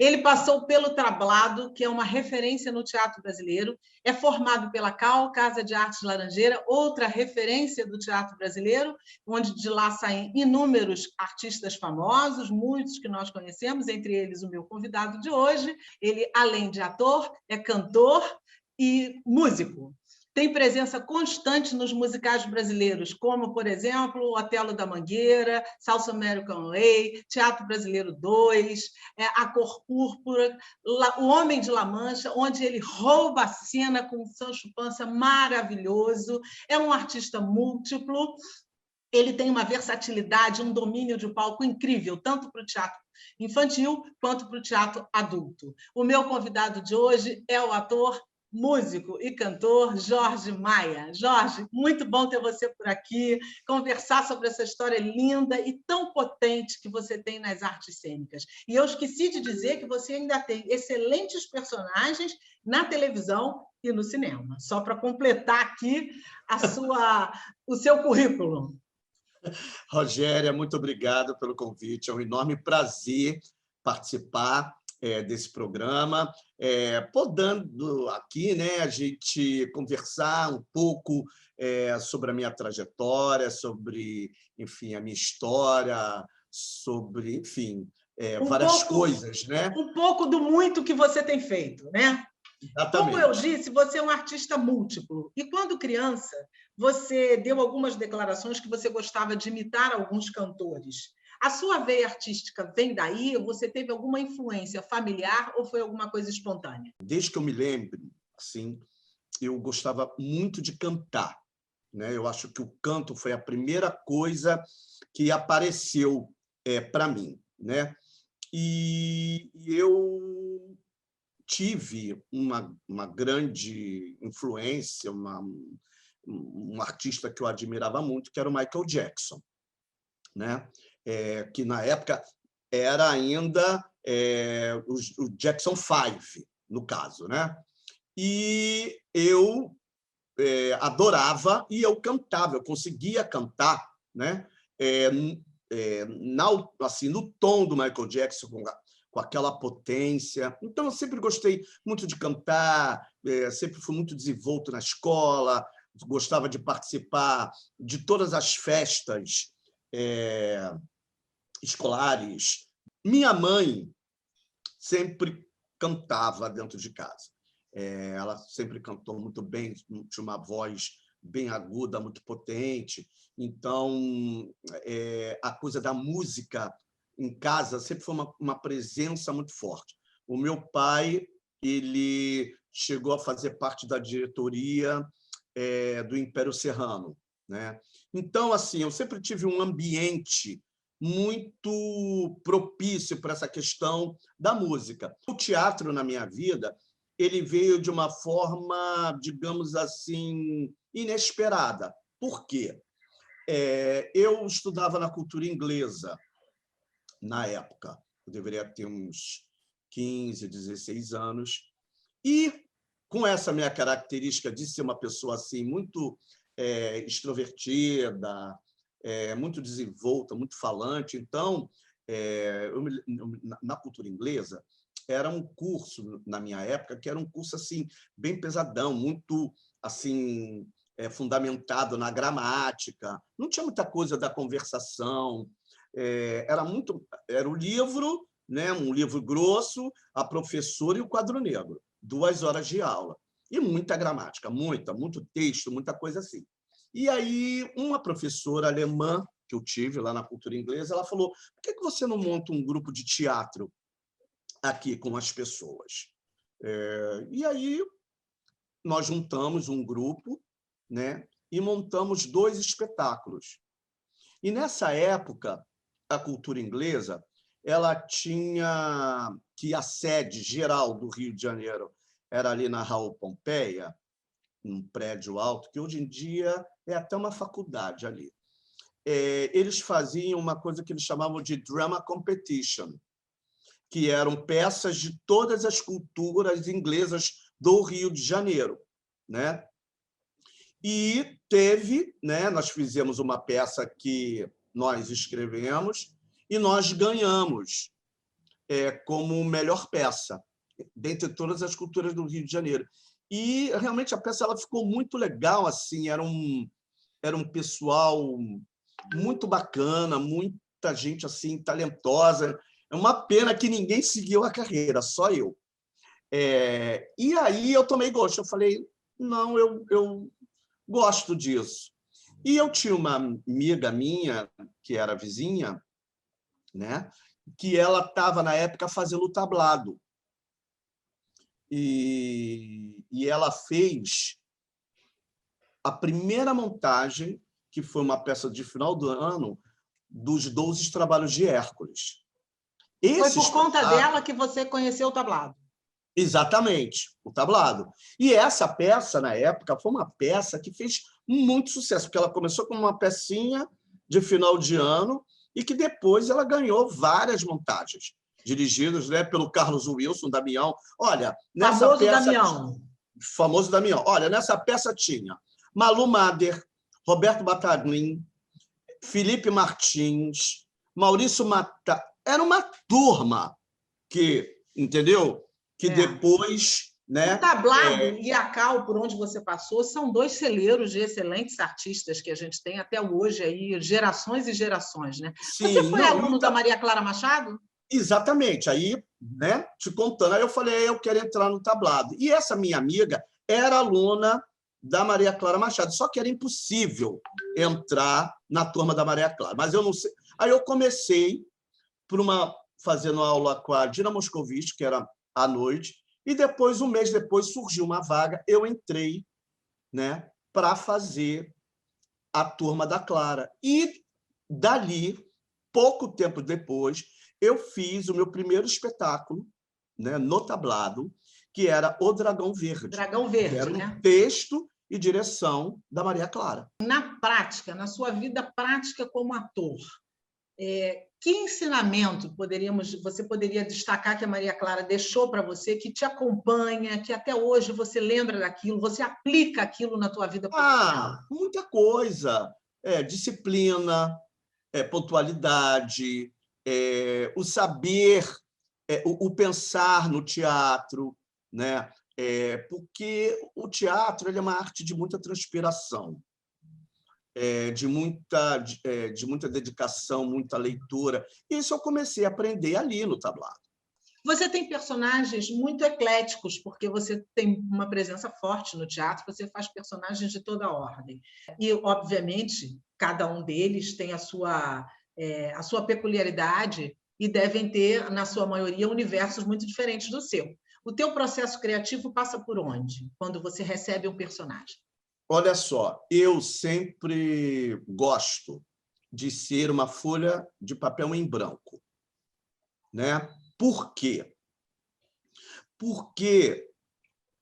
Ele passou pelo Tablado, que é uma referência no teatro brasileiro, é formado pela CAL, Casa de Artes Laranjeira, outra referência do teatro brasileiro, onde de lá saem inúmeros artistas famosos, muitos que nós conhecemos, entre eles o meu convidado de hoje. Ele, além de ator, é cantor e músico. Tem presença constante nos musicais brasileiros, como, por exemplo, Otelo da Mangueira, Salsa American Way, Teatro Brasileiro 2, A Cor Púrpura, O Homem de La Mancha, onde ele rouba a cena com um Sancho Panza maravilhoso. É um artista múltiplo, ele tem uma versatilidade, um domínio de palco incrível, tanto para o teatro infantil quanto para o teatro adulto. O meu convidado de hoje é o ator, músico e cantor Jorge Maia. Jorge, muito bom ter você por aqui, conversar sobre essa história linda e tão potente que você tem nas artes cênicas. E eu esqueci de dizer que você ainda tem excelentes personagens na televisão e no cinema, só para completar aqui o seu currículo. Rogéria, muito obrigado pelo convite. É um enorme prazer participar desse programa, podendo aqui, né, a gente conversar um pouco sobre a minha trajetória, sobre, enfim, a minha história, sobre, enfim, várias coisas, né? Um pouco do muito que você tem feito, né? Exatamente. Como eu disse, você é um artista múltiplo. E quando criança, você deu algumas declarações que você gostava de imitar alguns cantores. A sua veia artística vem daí? Ou você teve alguma influência familiar ou foi alguma coisa espontânea? Desde que eu me lembro, assim, eu gostava muito de cantar, né? Eu acho que o canto foi a primeira coisa que apareceu para mim, né? E eu tive uma grande influência, um artista que eu admirava muito, que era o Michael Jackson, né? Que na época era ainda o Jackson 5, no caso, né? E eu adorava e eu cantava, eu conseguia cantar, né? Assim, no tom do Michael Jackson, com aquela potência. Então, eu sempre gostei muito de cantar, sempre fui muito desenvolto na escola, gostava de participar de todas as festas escolares. Minha mãe sempre cantava dentro de casa. Ela sempre cantou muito bem, tinha uma voz bem aguda, muito potente. Então, a coisa da música em casa sempre foi uma presença muito forte. O meu pai, ele chegou a fazer parte da diretoria do Império Serrano, né? Então, assim, eu sempre tive um ambiente muito propício para essa questão da música. O teatro, na minha vida, ele veio de uma forma, digamos assim, inesperada. Por quê? Eu estudava na cultura inglesa na época. Eu deveria ter uns 15, 16 anos. E, com essa minha característica de ser uma pessoa assim muito extrovertida, muito desenvolta, muito falante, então, na cultura inglesa, era um curso, na minha época, que era um curso assim bem pesadão, muito assim fundamentado na gramática. Não tinha muita coisa da conversação. Era o livro, né, um livro grosso, a professora e o quadro negro. 2 horas de aula. E muita gramática, muito texto, muita coisa assim. E aí, uma professora alemã que eu tive lá na cultura inglesa, ela falou: por que você não monta um grupo de teatro aqui com as pessoas? E aí, nós juntamos um grupo, né, e montamos 2 espetáculos. E, nessa época, a cultura inglesa ela tinha que a sede geral do Rio de Janeiro era ali na Raul Pompeia, num prédio alto, que hoje em dia é até uma faculdade ali. Eles faziam uma coisa que eles chamavam de drama competition, que eram peças de todas as culturas inglesas do Rio de Janeiro, né? E teve, né, nós fizemos uma peça que nós escrevemos e nós ganhamos como melhor peça, dentre todas as culturas do Rio de Janeiro. E, realmente, a peça ela ficou muito legal. Assim, era um pessoal muito bacana, muita gente assim talentosa. É uma pena que ninguém seguiu a carreira, só eu. E aí eu tomei gosto. Eu falei, não, eu gosto disso. E eu tinha uma amiga minha, que era vizinha, né, que ela estava, na época, fazendo o tablado. E ela fez a primeira montagem, que foi uma peça de final do ano, dos 12 Trabalhos de Hércules. E foi Esse por conta espetáculo, dela que você conheceu o tablado. exatamente, o tablado. E essa peça, na época, foi uma peça que fez muito sucesso, porque ela começou como uma pecinha de final de ano e que depois ela ganhou várias montagens, dirigidas, né, pelo Carlos Wilson Damião. Olha, nessa Famoso peça, Damião. famoso Damião, olha, nessa peça tinha Malu Mader, Roberto Bataglin, Felipe Martins, Maurício Mata. Era uma turma que, entendeu? Que depois, O né? tablado e a Cal, por onde você passou, são dois celeiros de excelentes artistas que a gente tem até hoje, aí, gerações e gerações. Né? Você Sim, foi não, aluno da Maria Clara Machado? exatamente. Aí, né? Te contando, aí eu falei, eu quero entrar no tablado. E essa minha amiga era aluna da Maria Clara Machado, só que era impossível entrar na turma da Maria Clara. Mas eu não sei. Aí eu comecei fazendo aula com a Dina Moscovitch, que era à noite, e depois, um mês depois, surgiu uma vaga, eu entrei, né, para fazer a turma da Clara. E dali, pouco tempo depois, eu fiz o meu primeiro espetáculo, né, no tablado, que era O Dragão Verde, Dragão que era Verde, um né? texto e direção da Maria Clara. Na prática, na sua vida prática como ator, que ensinamento você poderia destacar que a Maria Clara deixou para você, que te acompanha, que até hoje você lembra daquilo, você aplica aquilo na tua vida profissional? Muita coisa. Disciplina, pontualidade, o saber, o pensar no teatro, né? Porque o teatro ele é uma arte de muita transpiração, de muita dedicação, muita leitura. Isso eu comecei a aprender ali no tablado. Você tem personagens muito ecléticos, porque você tem uma presença forte no teatro, você faz personagens de toda ordem. E, obviamente, cada um deles tem a sua peculiaridade e devem ter, na sua maioria, universos muito diferentes do seu. O teu processo criativo passa por onde, quando você recebe um personagem? Olha só, eu sempre gosto de ser uma folha de papel em branco, né? Por quê? Porque,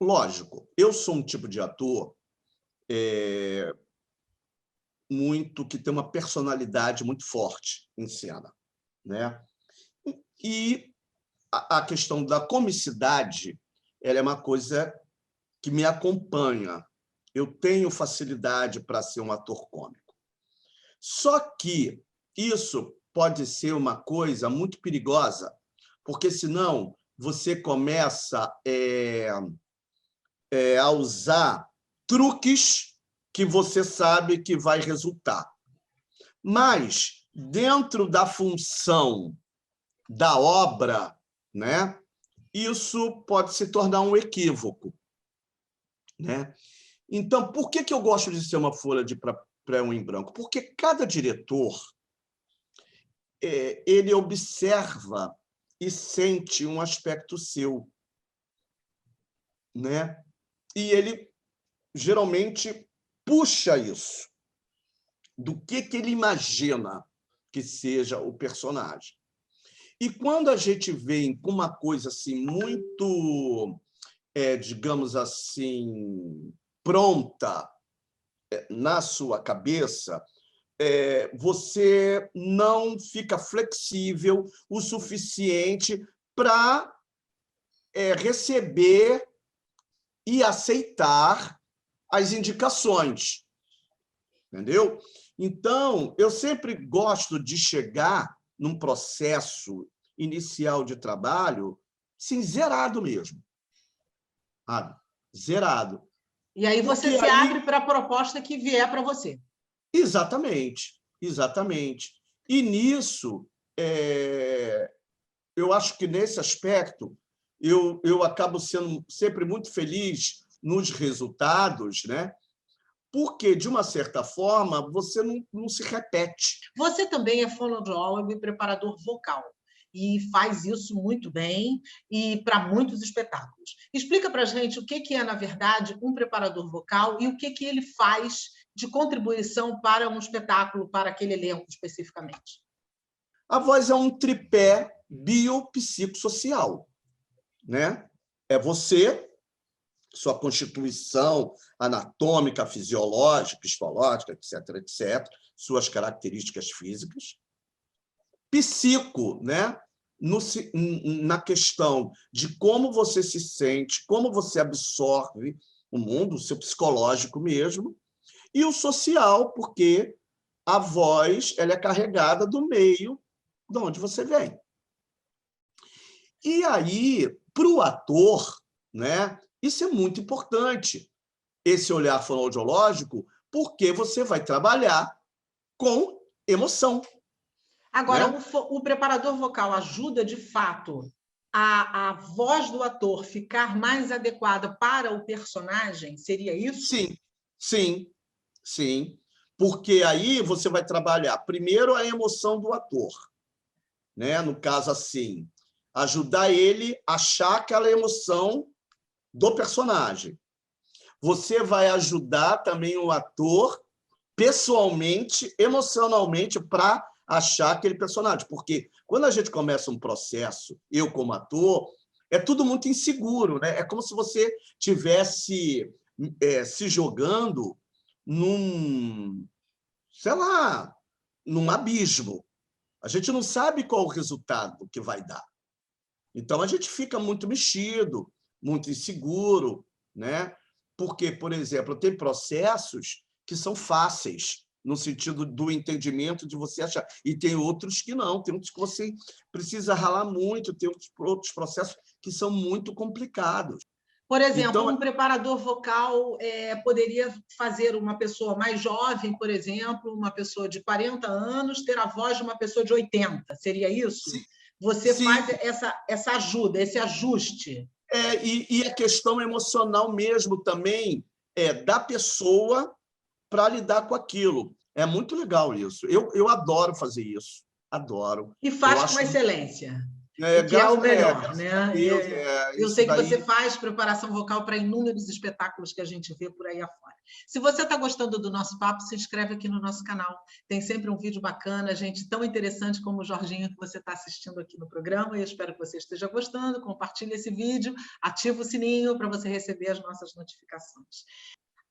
lógico, eu sou um tipo de ator muito que tem uma personalidade muito forte em cena, né? E a questão da comicidade, ela é uma coisa que me acompanha. Eu tenho facilidade para ser um ator cômico. Só que isso pode ser uma coisa muito perigosa, porque senão você começa a usar truques que você sabe que vai resultar. Mas, dentro da função da obra, né, isso pode se tornar um equívoco, né? Então, por que eu gosto de ser uma folha de papel em branco? Porque cada diretor ele observa e sente um aspecto seu, né? E ele geralmente puxa isso do que ele imagina que seja o personagem. E quando a gente vem com uma coisa assim muito, digamos assim, pronta na sua cabeça, você não fica flexível o suficiente para receber e aceitar as indicações, entendeu? Então, eu sempre gosto de chegar num processo inicial de trabalho, sim, zerado mesmo. Sabe? Zerado. E aí você se abre para a proposta que vier para você. Exatamente, exatamente. E nisso, eu acho que nesse aspecto, eu acabo sendo sempre muito feliz nos resultados, né? Porque, de uma certa forma, você não se repete. Você também é fonoaudiólogo e preparador vocal, e faz isso muito bem e para muitos espetáculos. Explica para a gente o que é, na verdade, um preparador vocal e o que ele faz de contribuição para um espetáculo, para aquele elenco especificamente. A voz é um tripé biopsicossocial, né? É você, sua constituição anatômica, fisiológica, histológica, etc., etc., suas características físicas. Psico, né? Na questão de como você se sente, como você absorve o mundo, o seu psicológico mesmo, e o social, porque a voz ela é carregada do meio de onde você vem. E aí, para o ator, né, isso é muito importante, esse olhar fonoaudiológico, porque você vai trabalhar com emoção. Agora, Né? o preparador vocal ajuda, de fato, a voz do ator ficar mais adequada para o personagem? Seria isso? Sim, sim, sim. Porque aí você vai trabalhar primeiro a emoção do ator, né? No caso, assim, ajudar ele a achar aquela emoção do personagem. Você vai ajudar também o ator pessoalmente, emocionalmente, para achar aquele personagem. Porque quando a gente começa um processo, eu como ator, é tudo muito inseguro, né? É como se você tivesse se jogando num, sei lá, num abismo. A gente não sabe qual o resultado que vai dar. Então, a gente fica muito mexido, muito inseguro, né? Porque, por exemplo, tem processos que são fáceis, no sentido do entendimento de você achar. E tem outros que não, tem outros que você precisa ralar muito, tem outros processos que são muito complicados. Por exemplo, então, um preparador vocal poderia fazer uma pessoa mais jovem, por exemplo, uma pessoa de 40 anos, ter a voz de uma pessoa de 80. Seria isso? sim, Você sim. faz essa ajuda, esse ajuste. E a questão emocional mesmo também da pessoa para lidar com aquilo. É muito legal isso. Eu adoro fazer isso. Adoro. E faz com excelência. O que é o melhor, né? Deus, Eu isso sei que daí. você faz preparação vocal para inúmeros espetáculos que a gente vê por aí afora. Se você está gostando do nosso papo, se inscreve aqui no nosso canal. Tem sempre um vídeo bacana, gente tão interessante como o Jorginho que você está assistindo aqui no programa. Eu espero que você esteja gostando. Compartilhe esse vídeo, ativa o sininho para você receber as nossas notificações.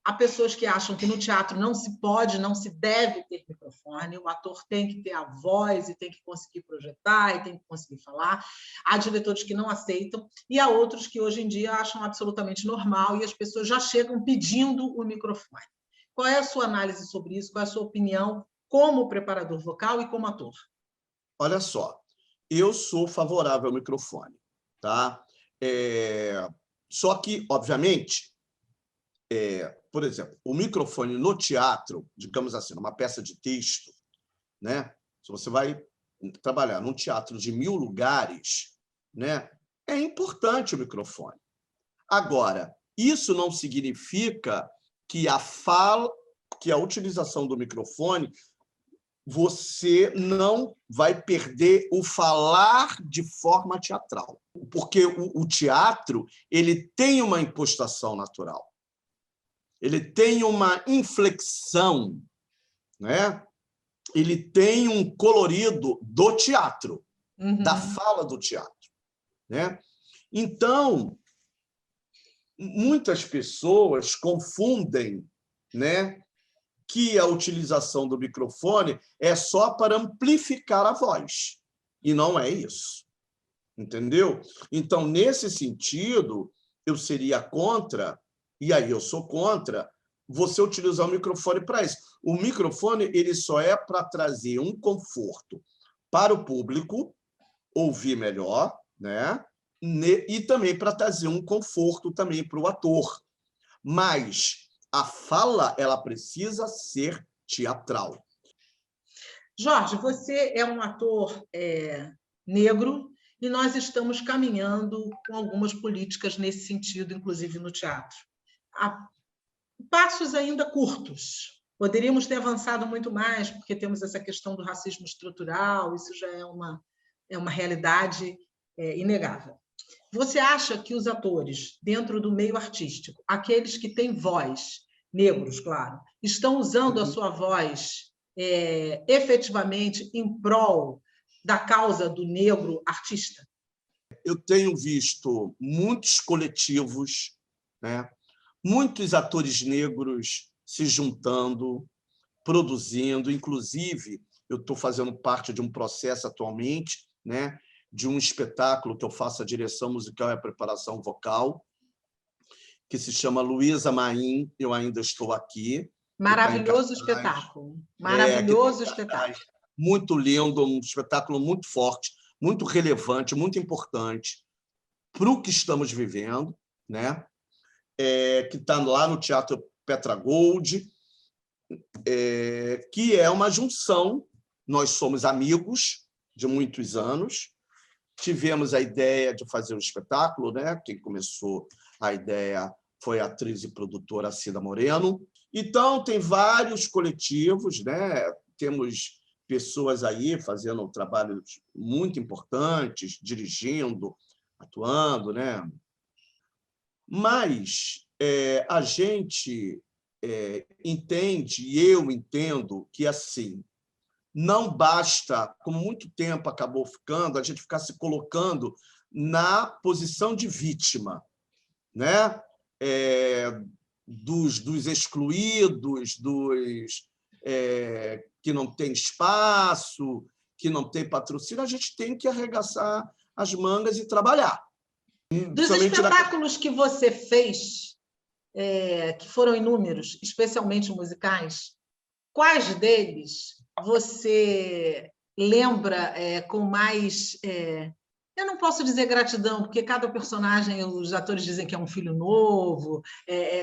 Há pessoas que acham que no teatro não se pode, não se deve ter microfone, o ator tem que ter a voz e tem que conseguir projetar e tem que conseguir falar. Há diretores que não aceitam e há outros que hoje em dia acham absolutamente normal e as pessoas já chegam pedindo o microfone. Qual é a sua análise sobre isso? Qual é a sua opinião como preparador vocal e como ator? Olha só, eu sou favorável ao microfone, tá? Só que, obviamente, por exemplo, o microfone no teatro, digamos assim, numa peça de texto, né? Se você vai trabalhar num teatro de 1000 lugares, né? É importante o microfone. Agora, isso não significa que que a utilização do microfone você não vai perder o falar de forma teatral, porque o teatro ele tem uma impostação natural. Ele tem uma inflexão, né? Ele tem um colorido do teatro, da fala do teatro. Né? Então, muitas pessoas confundem, né, que a utilização do microfone é só para amplificar a voz. E não é isso. Entendeu? Então, nesse sentido, eu seria contra, e aí eu sou contra, você utilizar o microfone para isso. O microfone ele só é para trazer um conforto para o público, ouvir melhor, né? E também para trazer um conforto também para o ator. Mas a fala ela precisa ser teatral. Jorge, você é um ator negro e nós estamos caminhando com algumas políticas nesse sentido, inclusive no teatro. Há passos ainda curtos. Poderíamos ter avançado muito mais, porque temos essa questão do racismo estrutural, isso já é uma realidade inegável. Você acha que os atores, dentro do meio artístico, aqueles que têm voz, negros, claro, estão usando a sua voz efetivamente em prol da causa do negro artista? Eu tenho visto muitos coletivos, né? Muitos atores negros se juntando, produzindo. Inclusive, eu estou fazendo parte de um processo atualmente, né? De um espetáculo que eu faço a direção musical e a preparação vocal, que se chama Luísa Maim, Eu Ainda Estou Aqui. Maravilhoso espetáculo. Maravilhoso espetáculo. Muito lindo, um espetáculo muito forte, muito relevante, muito importante para o que estamos vivendo, né? Que está lá no Teatro Petra Gold, que é uma junção. Nós somos amigos de muitos anos, tivemos a ideia de fazer o espetáculo, né? Quem começou a ideia foi a atriz e produtora Cida Moreno. Então, tem vários coletivos, né? Temos pessoas aí fazendo trabalhos muito importantes, dirigindo, atuando, né? Mas a gente entende, e eu entendo, que assim não basta, como muito tempo acabou ficando, a gente ficar se colocando na posição de vítima, né? Dos excluídos, dos que não têm espaço, que não têm patrocínio. A gente tem que arregaçar as mangas e trabalhar. Dos espetáculos que você fez, que foram inúmeros, especialmente musicais, quais deles você lembra com mais... eu não posso dizer gratidão, porque cada personagem, os atores dizem que é um filho novo,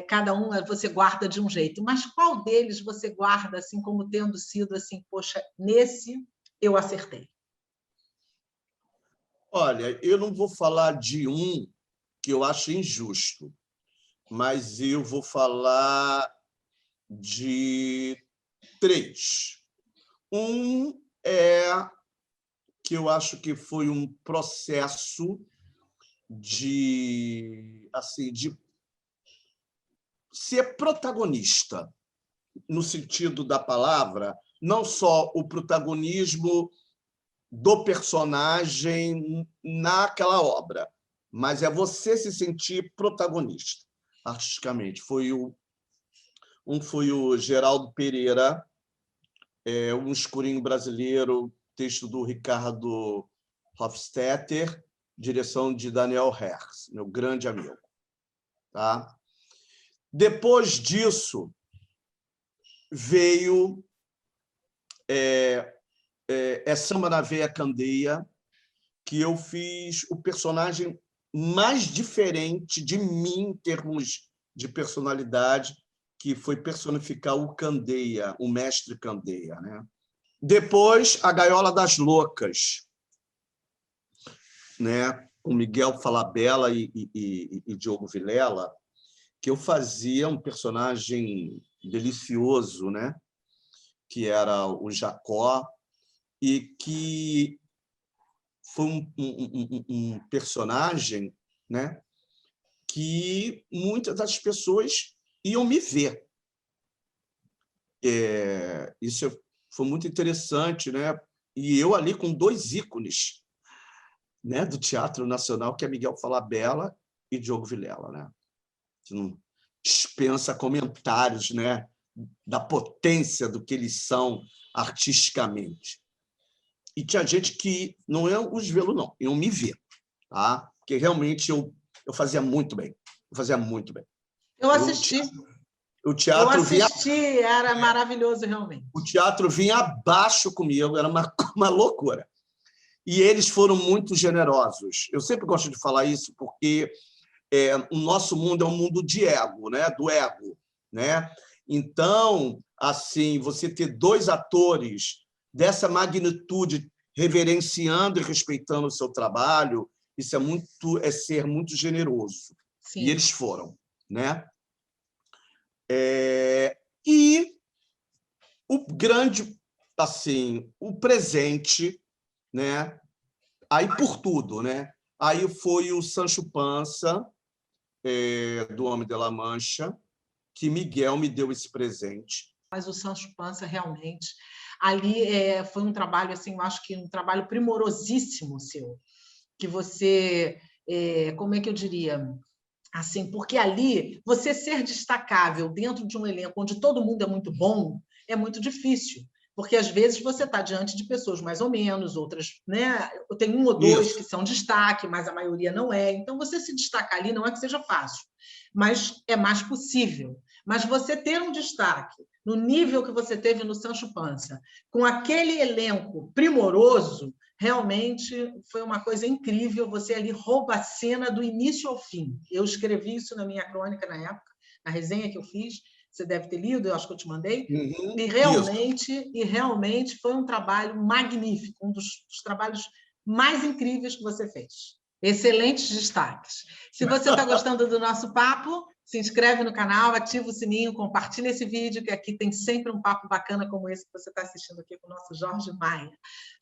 cada um você guarda de um jeito, mas qual deles você guarda assim como tendo sido assim, poxa, nesse eu acertei? Olha, eu não vou falar de um que eu acho injusto, mas eu vou falar de 3. Um que eu acho que foi um processo de ser protagonista, no sentido da palavra, não só o protagonismo do personagem naquela obra, mas é você se sentir protagonista artisticamente. Foi o Geraldo Pereira, Um Escurinho Brasileiro, texto do Ricardo Hofstetter, direção de Daniel Herz, meu grande amigo. Tá? Depois disso, veio Samba na Veia Candeia, que eu fiz o personagem mais diferente de mim em termos de personalidade, que foi personificar o Candeia, o mestre Candeia, né? Depois, A Gaiola das Loucas, né? Com Miguel Falabella e Diogo Vilela, que eu fazia um personagem delicioso, né? Que era o Jacó, e que foi um personagem, né? Que muitas das pessoas iam me ver. Isso foi muito interessante, né? E eu ali com 2 ícones, né, do Teatro Nacional, que é Miguel Falabella e Diogo Vilela, né? Que não dispensa comentários, né, da potência do que eles são artisticamente. E tinha gente que não é os vê-lo, não, iam me ver, tá? Porque realmente eu fazia muito bem. Eu fazia muito bem. Eu assisti. O teatro era maravilhoso, realmente. O teatro vinha abaixo comigo, era uma loucura. E eles foram muito generosos. Eu sempre gosto de falar isso porque o nosso mundo é um mundo de ego, né? Do ego, né? Então, assim, você ter 2 atores dessa magnitude reverenciando e respeitando o seu trabalho, isso é ser muito generoso. Sim. E eles foram, né? E o grande, assim, o presente, né? Aí por tudo, né? Aí foi o Sancho Panza, do Homem de la Mancha, que Miguel me deu esse presente. Mas o Sancho Panza realmente ali foi um trabalho, assim, eu acho que um trabalho primorosíssimo seu, que você, como é que eu diria? Assim, porque ali você ser destacável dentro de um elenco onde todo mundo é muito bom é muito difícil, porque às vezes você está diante de pessoas mais ou menos, outras, né? Tem 1 ou 2 que são destaque, mas a maioria não é. Então você se destacar ali não é que seja fácil, mas é mais possível. Mas você ter um destaque no nível que você teve no Sancho Panza, com aquele elenco primoroso, realmente foi uma coisa incrível. Você ali rouba a cena do início ao fim. Eu escrevi isso na minha crônica na época, na resenha que eu fiz. Você deve ter lido, eu acho que eu te mandei. Uhum, E realmente foi um trabalho magnífico, um dos trabalhos mais incríveis que você fez. Excelentes destaques. Se você está gostando do nosso papo, se inscreve no canal, ativa o sininho, compartilha esse vídeo, que aqui tem sempre um papo bacana como esse que você está assistindo aqui com o nosso Jorge Maia.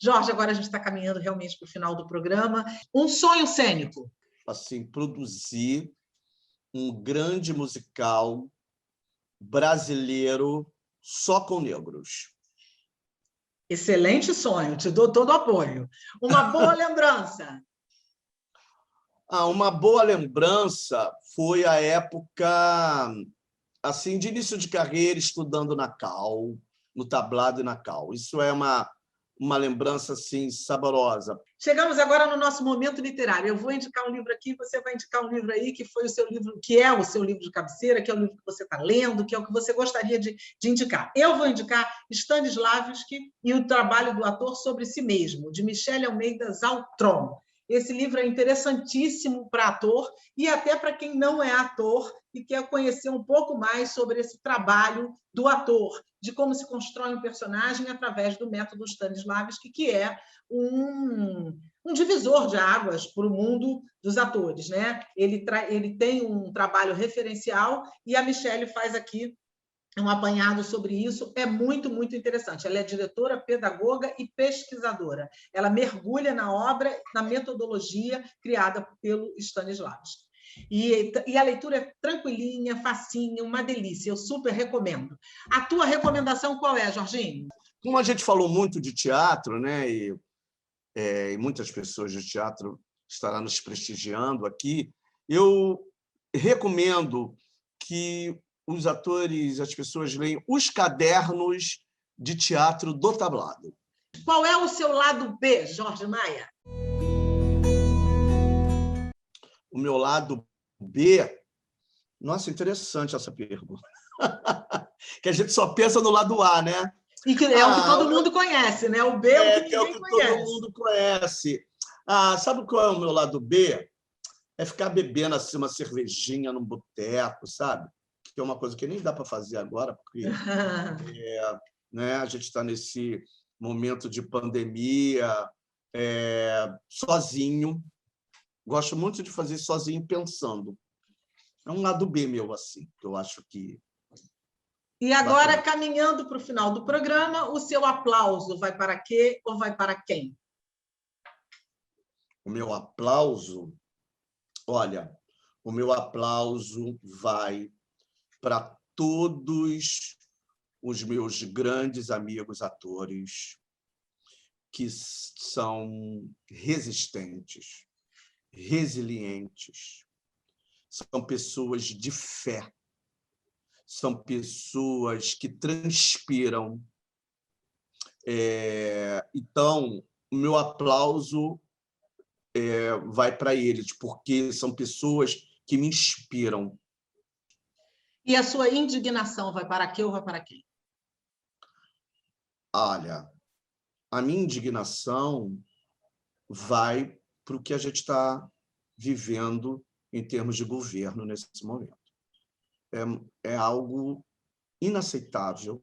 Jorge, agora a gente está caminhando realmente para o final do programa. Um sonho cênico. Assim, produzir um grande musical brasileiro só com negros. Excelente sonho, te dou todo o apoio. Uma boa lembrança. Uma boa lembrança foi a época assim de início de carreira, estudando na Cal, no tablado e na Cal. Isso é uma lembrança assim saborosa. Chegamos agora no nosso momento literário. Eu vou indicar um livro aqui, você vai indicar um livro aí que foi o seu livro, que é o seu livro de cabeceira, que é o livro que você está lendo, que é o que você gostaria de indicar. Eu vou indicar Stanislavski e o trabalho do ator sobre si mesmo, de Michele Almeida Zaltron. Esse livro é interessantíssimo para ator e até para quem não é ator e quer conhecer um pouco mais sobre esse trabalho do ator, de como se constrói um personagem através do método Stanislavski, que é um divisor de águas para o mundo dos atores, né? Ele tem um trabalho referencial e a Michele faz aqui um apanhado sobre isso. É muito, muito interessante. Ela é diretora, pedagoga e pesquisadora. Ela mergulha na obra, na metodologia criada pelo Stanislavski. E a leitura é tranquilinha, facinha, uma delícia. Eu super recomendo. A tua recomendação qual é, Jorginho? Como a gente falou muito de teatro, né? E muitas pessoas de teatro estarão nos prestigiando aqui, eu recomendo que os atores, as pessoas leiam os cadernos de teatro do tablado. Qual é o seu lado B, Jorge Maia? O meu lado B... Nossa, interessante essa pergunta. Que a gente só pensa no lado A, né? E que é o que todo mundo conhece, né? O B é o que que é o ninguém que conhece. todo mundo conhece. Sabe qual é o meu lado B? É ficar bebendo assim uma cervejinha num boteco, sabe? Que é uma coisa que nem dá para fazer agora, porque né, a gente está nesse momento de pandemia, sozinho. Gosto muito de fazer sozinho pensando. É um lado B meu, assim, que eu acho que... E agora, caminhando para o final do programa, o seu aplauso vai para quê ou vai para quem? O meu aplauso... Olha, o meu aplauso vai para todos os meus grandes amigos atores que são resistentes, resilientes, são pessoas de fé, são pessoas que transpiram. Então, o meu aplauso vai para eles, porque são pessoas que me inspiram. E a sua indignação vai para quê ou vai para quem? Olha, a minha indignação vai para o que a gente está vivendo em termos de governo nesse momento. É algo inaceitável,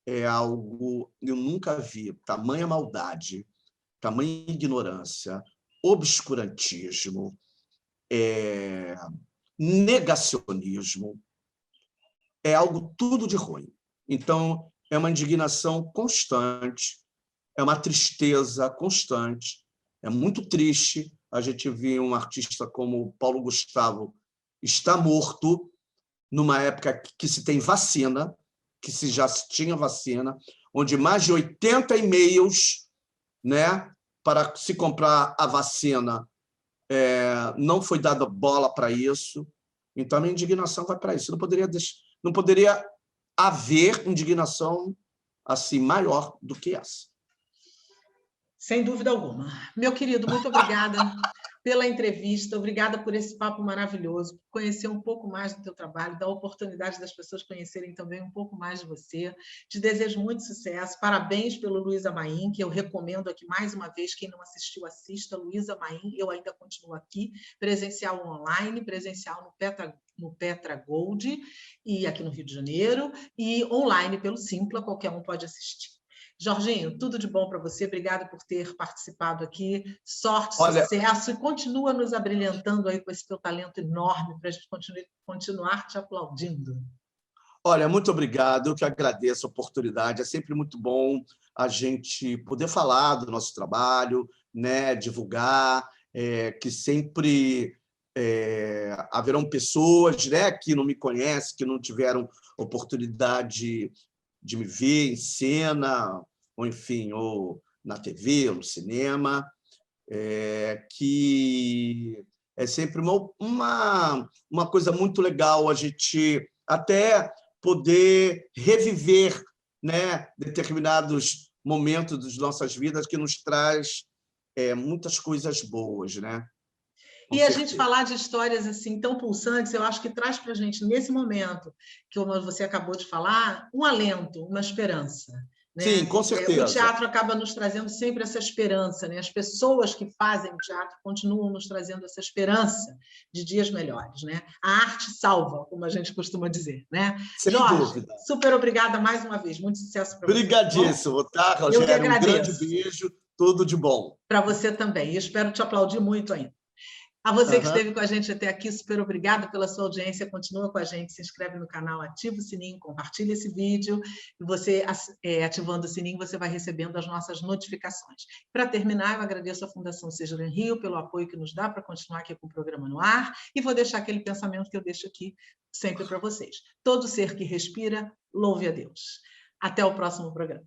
é algo que eu nunca vi, tamanha maldade, tamanha ignorância, obscurantismo, negacionismo, é algo tudo de ruim. Então, é uma indignação constante, é uma tristeza constante, é muito triste a gente ver um artista como Paulo Gustavo estar morto numa época que se tem vacina, que se já tinha vacina, onde mais de 80 e-mails, né, para se comprar a vacina, não foi dada bola para isso. Então, a minha indignação vai para isso. Não poderia haver indignação assim maior do que essa. Sem dúvida alguma. Meu querido, muito obrigada pela entrevista, obrigada por esse papo maravilhoso, por conhecer um pouco mais do teu trabalho, dar a oportunidade das pessoas conhecerem também um pouco mais de você. Te desejo muito sucesso, parabéns pelo Luísa Maim, que eu recomendo aqui mais uma vez, quem não assistiu, assista, Luísa Maim, eu ainda continuo aqui, presencial online, presencial no Petra Gold, e aqui no Rio de Janeiro, e online pelo Simpla, qualquer um pode assistir. Jorginho, tudo de bom para você. Obrigada por ter participado aqui. Sorte, sucesso, e continua nos abrilhantando aí com esse teu talento enorme para a gente continuar te aplaudindo. Olha, muito obrigado. Eu que agradeço a oportunidade. É sempre muito bom a gente poder falar do nosso trabalho, né, divulgar, que sempre haverão pessoas, né, que não me conhecem, que não tiveram oportunidade de me ver em cena, ou enfim, ou na TV, ou no cinema, que é sempre uma coisa muito legal a gente até poder reviver, né, determinados momentos das nossas vidas que nos traz muitas coisas boas, né? E a gente falar de histórias assim tão pulsantes, eu acho que traz para a gente, nesse momento, que você acabou de falar, um alento, uma esperança. Né? Sim, com certeza. O teatro acaba nos trazendo sempre essa esperança. Né? As pessoas que fazem o teatro continuam nos trazendo essa esperança de dias melhores. Né? A arte salva, como a gente costuma dizer. Né? Sem Jorge, dúvida. Super obrigada mais uma vez. Muito sucesso para você. Obrigadíssimo, tá, Rogério? Eu que agradeço. Um grande beijo, tudo de bom. Para você também. E espero te aplaudir muito ainda. A você que esteve com a gente até aqui, super obrigada pela sua audiência. Continua com a gente, se inscreve no canal, ativa o sininho, compartilha esse vídeo. E você, ativando o sininho, você vai recebendo as nossas notificações. Para terminar, eu agradeço à Fundação Seja em Rio pelo apoio que nos dá para continuar aqui com o programa no ar. E vou deixar aquele pensamento que eu deixo aqui sempre para vocês. Todo ser que respira, louve a Deus. Até o próximo programa.